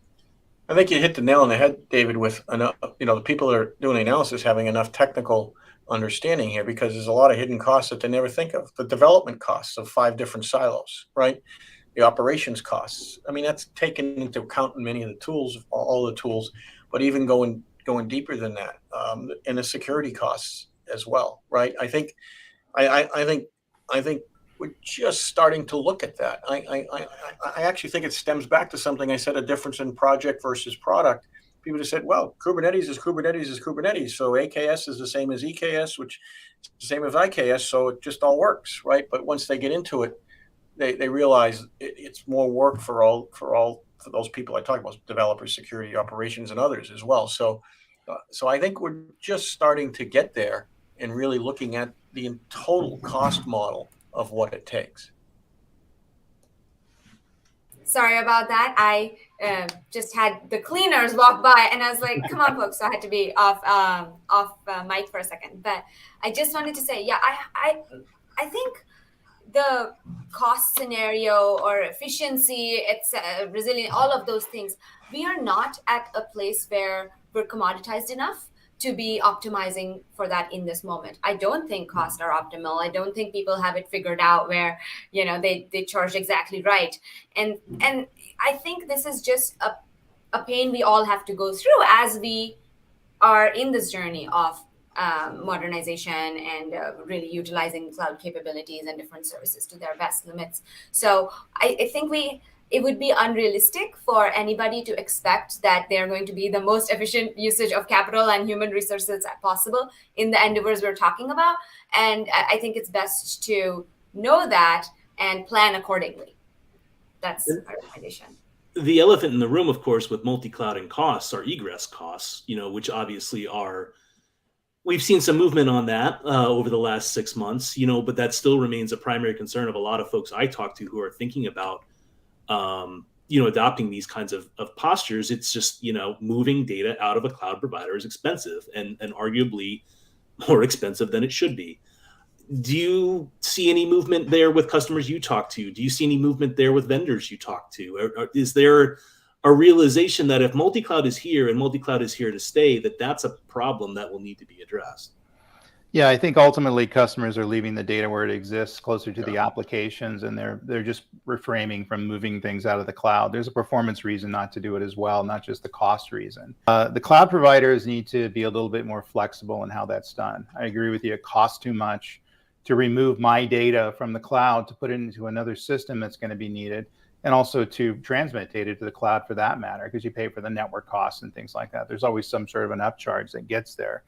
I think you hit the nail on the head, David, with enough, the people that are doing the analysis having enough technical understanding here, because there's a lot of hidden costs that they never think of. The development costs of 5 different silos, right? The operations costs. I mean, that's taken into account in many of the tools, all the tools, but even going deeper than that, and the security costs as well, right? I think we're just starting to look at that. I actually think it stems back to something I said, a difference in project versus product. People just said, well, Kubernetes is Kubernetes is Kubernetes. So AKS is the same as EKS, which is the same as IKS. So it just all works, right? But once they get into it, they realize it's more work for those people I talked about, developers, security, operations, and others as well. So I think we're just starting to get there and really looking at the total cost model of what it takes. Sorry about that. I just had the cleaners walk by, and I was like, "Come on, folks!" So I had to be off mic for a second. But I just wanted to say, yeah, I think the cost scenario or efficiency, it's resilient, all of those things. We are not at a place where we're commoditized enough to be optimizing for that in this moment. I don't think costs are optimal. I don't think people have it figured out where, they charge exactly right. And I think this is just a pain we all have to go through as we are in this journey of modernization and really utilizing cloud capabilities and different services to their best limits. So I think it would be unrealistic for anybody to expect that they're going to be the most efficient usage of capital and human resources possible in the endeavors we're talking about. And I think it's best to know that and plan accordingly. That's our recommendation. The elephant in the room, of course, with multi-cloud and costs are egress costs, which obviously we've seen some movement on that over the last 6 months, but that still remains a primary concern of a lot of folks I talk to who are thinking about adopting these kinds of postures. It's just, moving data out of a cloud provider is expensive and arguably more expensive than it should be. Do you see any movement there with customers you talk to? Do you see any movement there with vendors you talk to? Or is there a realization that if multi-cloud is here and multi-cloud is here to stay, that's a problem that will need to be addressed? Yeah, I think ultimately customers are leaving the data where it exists, closer to the applications, and they're just refraining from moving things out of the cloud. There's a performance reason not to do it as well, not just the cost reason. The cloud providers need to be a little bit more flexible in how that's done. I agree with you. It costs too much to remove my data from the cloud to put it into another system that's going to be needed, and also to transmit data to the cloud for that matter, because you pay for the network costs and things like that. There's always some sort of an upcharge that gets there.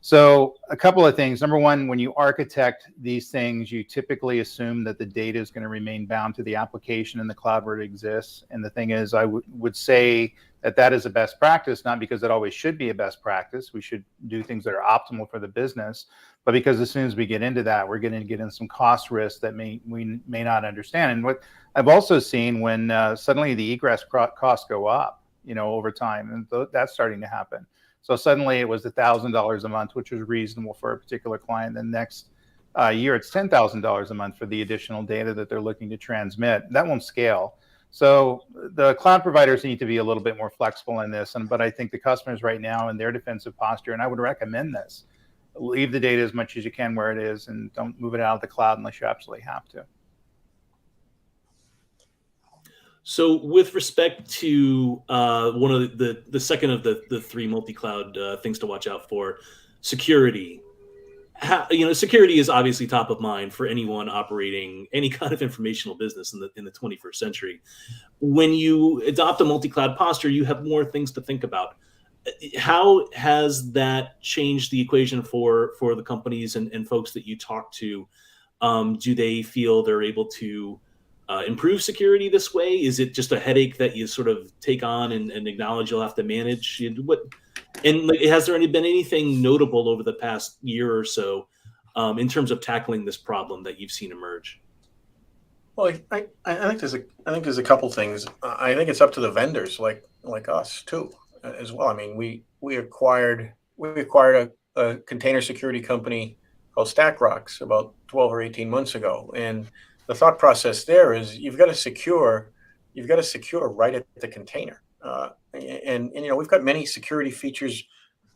So a couple of things. Number one, when you architect these things, you typically assume that the data is going to remain bound to the application in the cloud where it exists. And the thing is, I would say that is a best practice, not because it always should be a best practice. We should do things that are optimal for the business, but because as soon as we get into that, we're going to get in some cost risks that we may not understand. And what I've also seen when suddenly the egress costs go up, over time, and that's starting to happen. So suddenly it was $1,000 a month, which was reasonable for a particular client. The next year, it's $10,000 a month for the additional data that they're looking to transmit. That won't scale. So the cloud providers need to be a little bit more flexible in this. But I think the customers right now in their defensive posture, and I would recommend this, leave the data as much as you can where it is and don't move it out of the cloud unless you absolutely have to. So with respect to one of the second of the three multi-cloud things to watch out for, security. Security is obviously top of mind for anyone operating any kind of informational business in the 21st century. When you adopt a multi-cloud posture, you have more things to think about. How has that changed the equation for the companies and folks that you talk to? Do they feel they're able to improve security this way? Is it just a headache that you sort of take on and acknowledge you'll have to manage? And has there been anything notable over the past year or so in terms of tackling this problem that you've seen emerge? Well, I think there's a couple things. I think it's up to the vendors like us too, as well. I mean, we acquired a container security company called StackRox about 12 or 18 months ago, and the thought process there is you've got to secure right at the container. And we've got many security features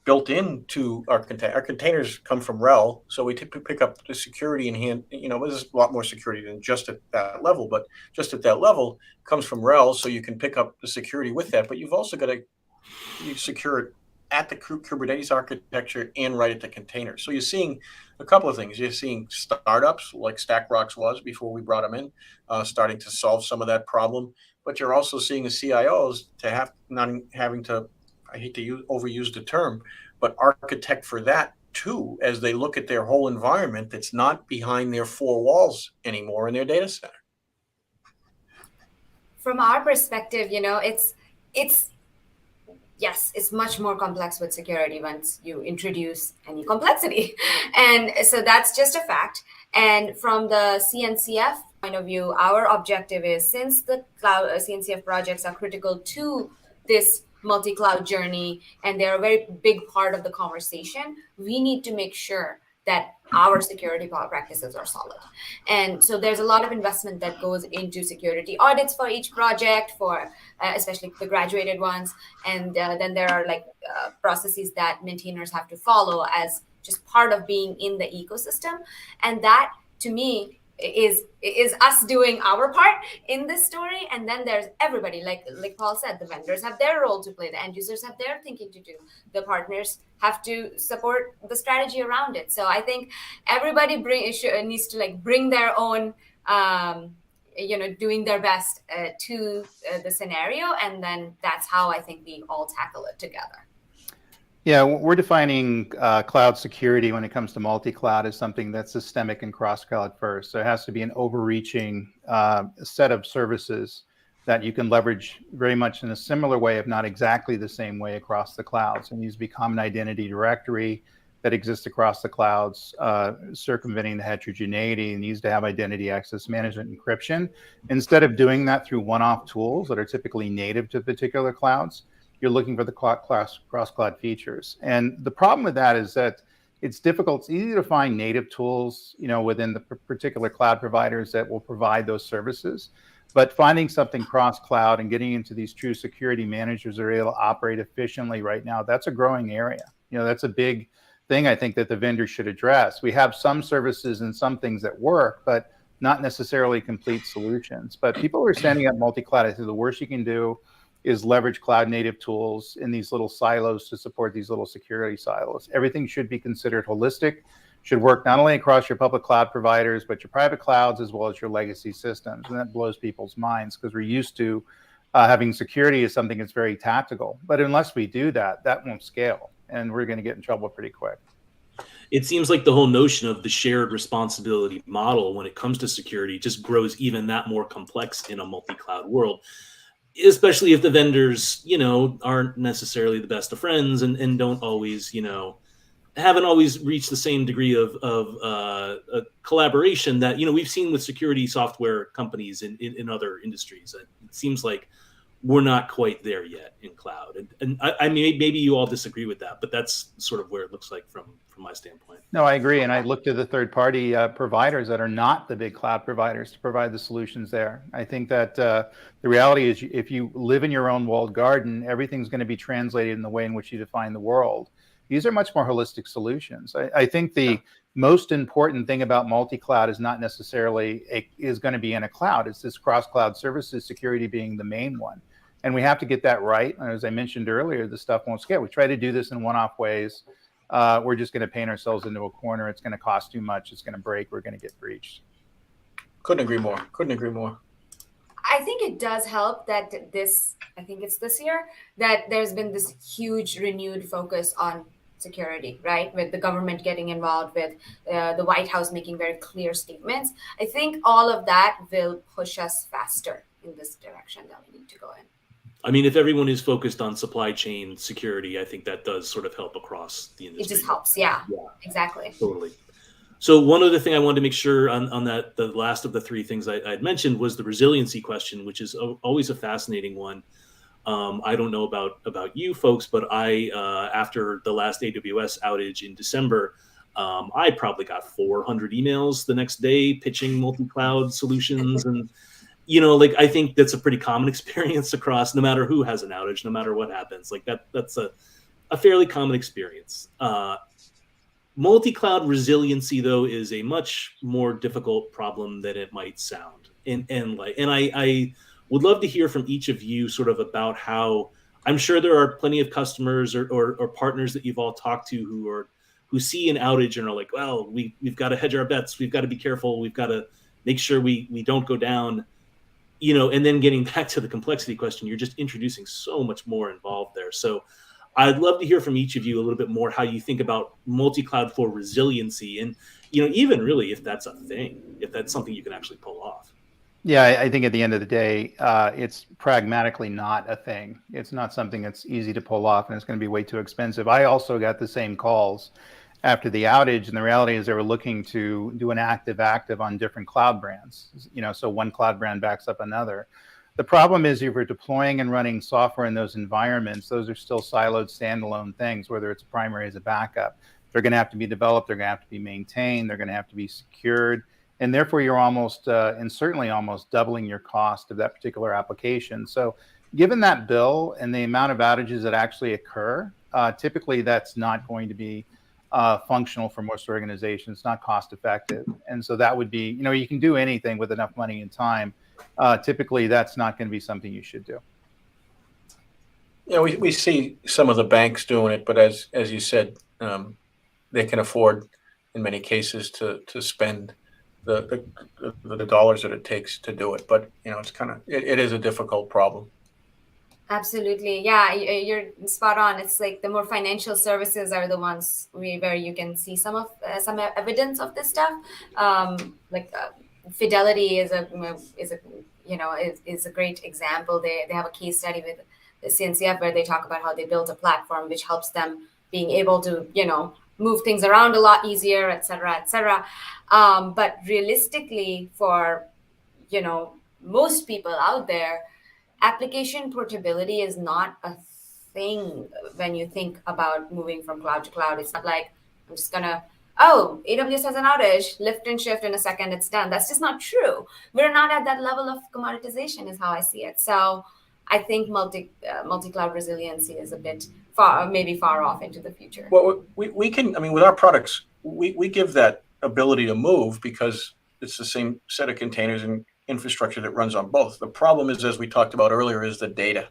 built into our container. Our containers come from RHEL, so we pick up the security in hand. There's a lot more security than just at that level, but just at that level comes from RHEL, so you can pick up the security with that. But you've also got to secure it at the Kubernetes architecture and right at the container. So you're seeing a couple of things. You're seeing startups like StackRox was before we brought them in, starting to solve some of that problem. But you're also seeing the CIOs not having to, I hate to overuse the term, but architect for that too, as they look at their whole environment that's not behind their four walls anymore in their data center. From our perspective, it's much more complex with security once you introduce any complexity. And so that's just a fact. And from the CNCF point of view, our objective is, since the cloud CNCF projects are critical to this multi-cloud journey, and they're a very big part of the conversation, we need to make sure that our security practices are solid. And so there's a lot of investment that goes into security audits for each project, for especially the graduated ones. And then there are processes that maintainers have to follow as just part of being in the ecosystem. And that, to me, is us doing our part in this story. And then there's everybody, like Paul said, the vendors have their role to play, the end users have their thinking to do, the partners have to support the strategy around it. So I think everybody needs to bring their own doing their best to the scenario, and then that's how I think we all tackle it together. Yeah, we're defining cloud security when it comes to multi-cloud as something that's systemic and cross-cloud first. So it has to be an overreaching set of services that you can leverage very much in a similar way, if not exactly the same way, across the clouds. It needs to be common identity directory that exists across the clouds, circumventing the heterogeneity. It needs to have identity access management encryption. Instead of doing that through one-off tools that are typically native to particular clouds, you're looking for the cross-cloud features. And the problem with that is that it's difficult. It's easy to find native tools, within the particular cloud providers that will provide those services. But finding something cross-cloud and getting into these true security managers that are able to operate efficiently right now, that's a growing area. That's a big thing I think that the vendors should address. We have some services and some things that work, but not necessarily complete solutions. But people who are standing up multi-cloud, I think the worst you can do is leverage cloud native tools in these little silos to support these little security silos. Everything should be considered holistic, should work not only across your public cloud providers, but your private clouds as well as your legacy systems. And that blows people's minds because we're used to having security as something that's very tactical. But unless we do that, that won't scale. And we're going to get in trouble pretty quick. It seems like the whole notion of the shared responsibility model when it comes to security just grows even that more complex in a multi-cloud world. Especially if the vendors, aren't necessarily the best of friends and don't always, haven't always reached the same degree of collaboration that, we've seen with security software companies in other industries. It seems like we're not quite there yet in cloud. And I mean, maybe you all disagree with that, but that's sort of where it looks like from my standpoint. No, I agree. And I look to the third-party providers that are not the big cloud providers to provide the solutions there. I think that the reality is if you live in your own walled garden, everything's going to be translated in the way in which you define the world. These are much more holistic solutions. I think the most important thing about multi-cloud is not necessarily is going to be in a cloud. It's this cross-cloud services, security being the main one. And we have to get that right. And as I mentioned earlier, the stuff won't scale. We try to do this in one-off ways. We're just going to paint ourselves into a corner. It's going to cost too much. It's going to break. We're going to get breached. Couldn't agree more. Couldn't agree more. I think it does help that I think it's this year, that there's been this huge renewed focus on security, right? With the government getting involved, with the White House making very clear statements. I think all of that will push us faster in this direction that we need to go in. I mean, if everyone is focused on supply chain security, I think that does sort of help across the industry. It just helps. Yeah, exactly. Totally. So one other thing I wanted to make sure on that, the last of the three things I'd mentioned was the resiliency question, which is always a fascinating one. I don't know about you folks, but I, after the last AWS outage in December, I probably got 400 emails the next day pitching multi-cloud solutions. And, like, I think that's a pretty common experience across, no matter who has an outage, no matter what happens. Like that's a fairly common experience. Multi-cloud resiliency, though, is a much more difficult problem than it might sound. And I would love to hear from each of you sort of about how, I'm sure there are plenty of customers or partners that you've all talked to who see an outage and are like, well, we've got to hedge our bets. We've got to be careful. We've got to make sure we don't go down, and then getting back to the complexity question, you're just introducing so much more involved there. So I'd love to hear from each of you a little bit more how you think about multi-cloud for resiliency, and even really if that's a thing, if that's something you can actually pull off. Yeah, I think at the end of the day, it's pragmatically not a thing. It's not something that's easy to pull off, and it's going to be way too expensive. I also got the same calls after the outage, and the reality is they were looking to do an active on different cloud brands. So one cloud brand backs up another. The problem is if you're deploying and running software in those environments, those are still siloed standalone things, whether it's a primary as a backup. They're going to have to be developed. They're going to have to be maintained. They're going to have to be secured. And therefore, you're almost, and certainly almost doubling your cost of that particular application. So given that bill and the amount of outages that actually occur, typically that's not going to be functional for most organizations. It's not cost effective. And so that would be, you can do anything with enough money and time. Typically, that's not going to be something you should do. We see some of the banks doing it, but as you said, they can afford, in many cases, to spend the dollars that it takes to do it. But it's it is a difficult problem. Absolutely. Yeah, you're spot on. It's like the more financial services are the ones where you can see some evidence of this stuff. Fidelity is a great example. They have a case study with the CNCF where they talk about how they built a platform which helps them being able to move things around a lot easier, et cetera, et cetera. But realistically, for most people out there, application portability is not a thing when you think about moving from cloud to cloud. It's not like I'm just gonna, AWS has an outage, lift and shift in a second, it's done. That's just not true. We're not at that level of commoditization is how I see it. So I think multi-cloud resiliency is a bit far off into the future. Well, we can, with our products, we give that ability to move because it's the same set of containers and infrastructure that runs on both. The problem is, as we talked about earlier, is the data.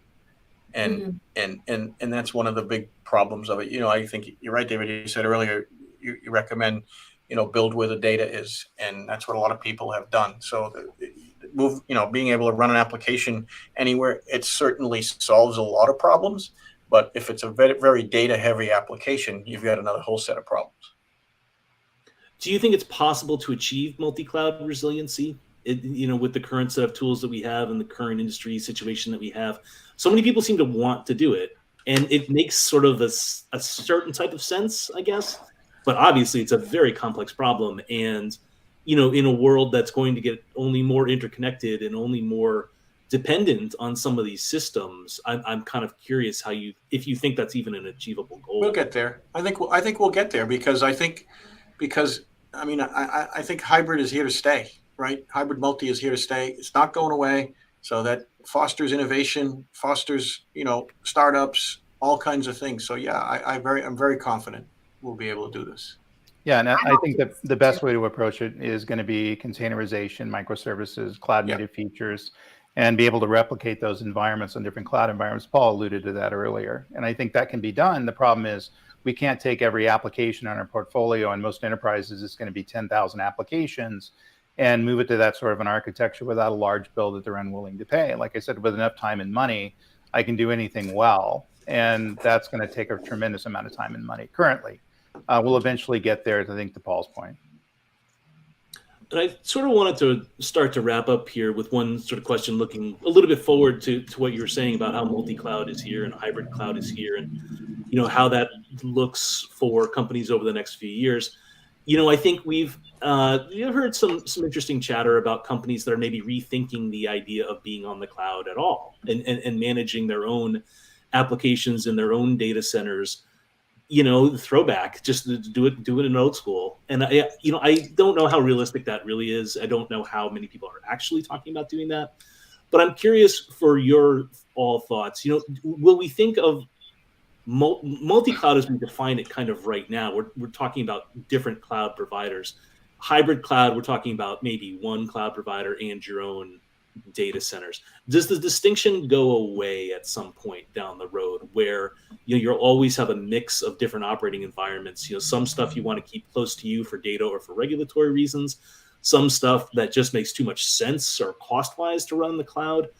And that's one of the big problems of it. I think you're right, David. You said earlier, you recommend, build where the data is. And that's what a lot of people have done. So being able to run an application anywhere, it certainly solves a lot of problems. But if it's a very, very data heavy application, you've got another whole set of problems. Do you think it's possible to achieve multi-cloud resiliency? With the current set of tools that we have and the current industry situation that we have, so many people seem to want to do it, and it makes sort of a certain type of sense, I guess. But obviously, it's a very complex problem, and in a world that's going to get only more interconnected and only more dependent on some of these systems. I'm kind of curious if you think that's even an achievable goal. We'll get there. I think we'll get there because I think hybrid is here to stay, right? Hybrid multi is here to stay. It's not going away. So that fosters innovation, fosters, startups, all kinds of things. So yeah, I'm very confident we'll be able to do this. Yeah, and I think that the best way to approach it is going to be containerization, microservices, cloud native features, and be able to replicate those environments on different cloud environments. Paul alluded to that earlier. And I think that can be done. The problem is we can't take every application on our portfolio, and most enterprises it's going to be 10,000 applications, and move it to that sort of an architecture without a large bill that they're unwilling to pay. Like I said, with enough time and money, I can do anything well. And that's going to take a tremendous amount of time and money currently. We'll eventually get there, I think, to Paul's point. And I sort of wanted to start to wrap up here with one sort of question looking a little bit forward to what you were saying about how multi-cloud is here and hybrid cloud is here, and how that looks for companies over the next few years. I think we've heard some interesting chatter about companies that are maybe rethinking the idea of being on the cloud at all and managing their own applications in their own data centers. Throwback, just to do it in old school. And I don't know how realistic that really is. I don't know how many people are actually talking about doing that, but I'm curious for your all thoughts. Will we think of multi-cloud as we define it kind of right now? We're talking about different cloud providers. Hybrid cloud, we're talking about maybe one cloud provider and your own data centers. Does the distinction go away at some point down the road where you'll always have a mix of different operating environments? Some stuff you want to keep close to you for data or for regulatory reasons, some stuff that just makes too much sense or cost-wise to run in the cloud.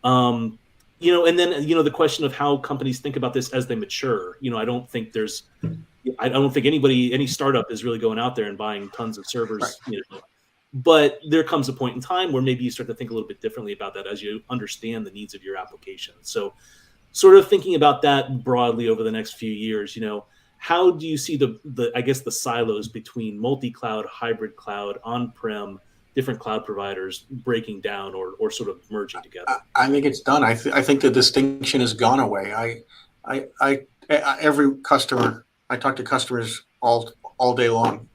And then the question of how companies think about this as they mature. I don't think any startup is really going out there and buying tons of servers. Right. But there comes a point in time where maybe you start to think a little bit differently about that as you understand the needs of your application. So sort of thinking about that broadly over the next few years, how do you see the silos between multi-cloud, hybrid cloud, on-prem, different cloud providers breaking down or sort of merging together? I think it's done. I think the distinction has gone away. Every customer, I talk to customers all day long.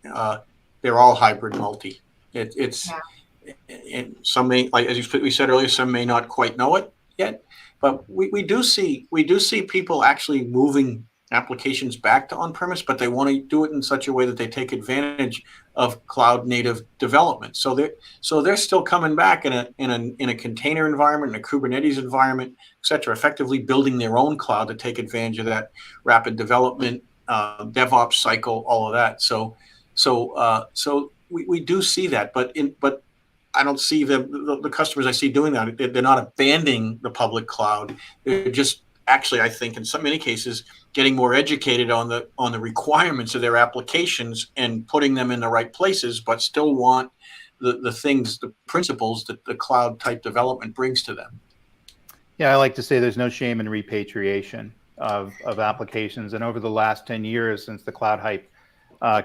They're all hybrid multi. And some may, like as we said earlier, some may not quite know it yet, but we do see people actually moving applications back to on-premise, but they want to do it in such a way that they take advantage of cloud native development. So they're still coming back in a container environment, in a Kubernetes environment, et cetera, effectively building their own cloud to take advantage of that rapid development, DevOps cycle, all of that. So we do see that, but I don't see the customers I see doing that. They're not abandoning the public cloud. They're just actually, I think, in many cases, getting more educated on the requirements of their applications and putting them in the right places, but still want the principles that the cloud type development brings to them. Yeah, I like to say there's no shame in repatriation of applications. And over the last 10 years since the cloud hype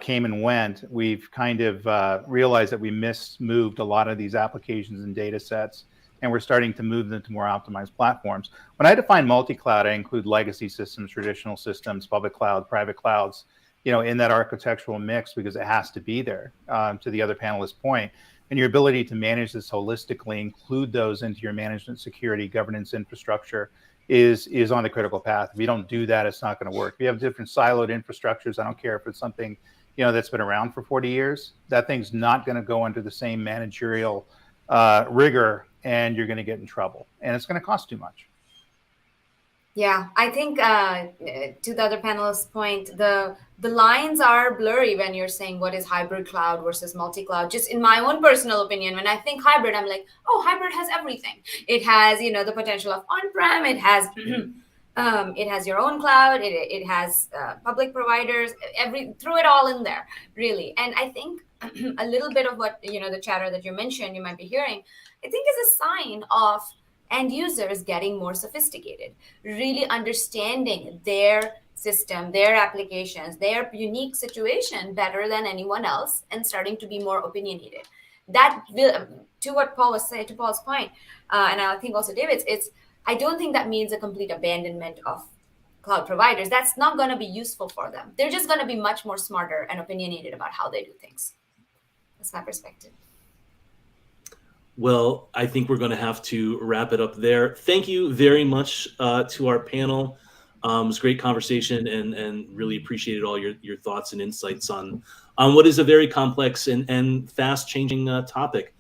came and went, we've kind of realized that we moved a lot of these applications and data sets, and we're starting to move them to more optimized platforms. When I define multi-cloud, I include legacy systems, traditional systems, public cloud, private clouds, in that architectural mix, because it has to be there, to the other panelist's point. And your ability to manage this holistically, include those into your management, security, governance infrastructure is on the critical path. If you don't do that, it's not going to work. If you have different siloed infrastructures, I don't care if it's something that's been around for 40 years, that thing's not going to go under the same managerial rigor, and you're going to get in trouble, and it's going to cost too much. Yeah, I think to the other panelist's point, the lines are blurry when you're saying what is hybrid cloud versus multi-cloud. Just in my own personal opinion, when I think hybrid, I'm like, oh, hybrid has everything. It has, the potential of on-prem. It has, it has your own cloud. It has public providers. Throw it all in there, really. And I think a little bit of what the chatter that you mentioned, you might be hearing, I think is a sign of end users getting more sophisticated, really understanding their system, their applications, their unique situation better than anyone else, and starting to be more opinionated. that will, to what Paul was saying, to Paul's point, and I think also David's, I don't think that means a complete abandonment of cloud providers. That's not going to be useful for them. They're just going to be much more smarter and opinionated about how they do things. That's my perspective. Well, I think we're going to have to wrap it up there. Thank you very much to our panel. It was a great conversation, and really appreciated all your thoughts and insights on what is a very complex and fast-changing topic.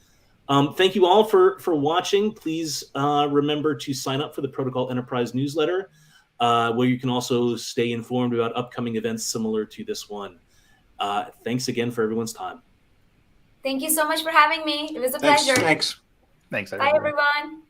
Thank you all for watching. Please remember to sign up for the Protocol Enterprise newsletter, where you can also stay informed about upcoming events similar to this one. Thanks again for everyone's time. Thank you so much for having me. It was a Thanks. pleasure. Thanks. Thanks, Bye, everyone.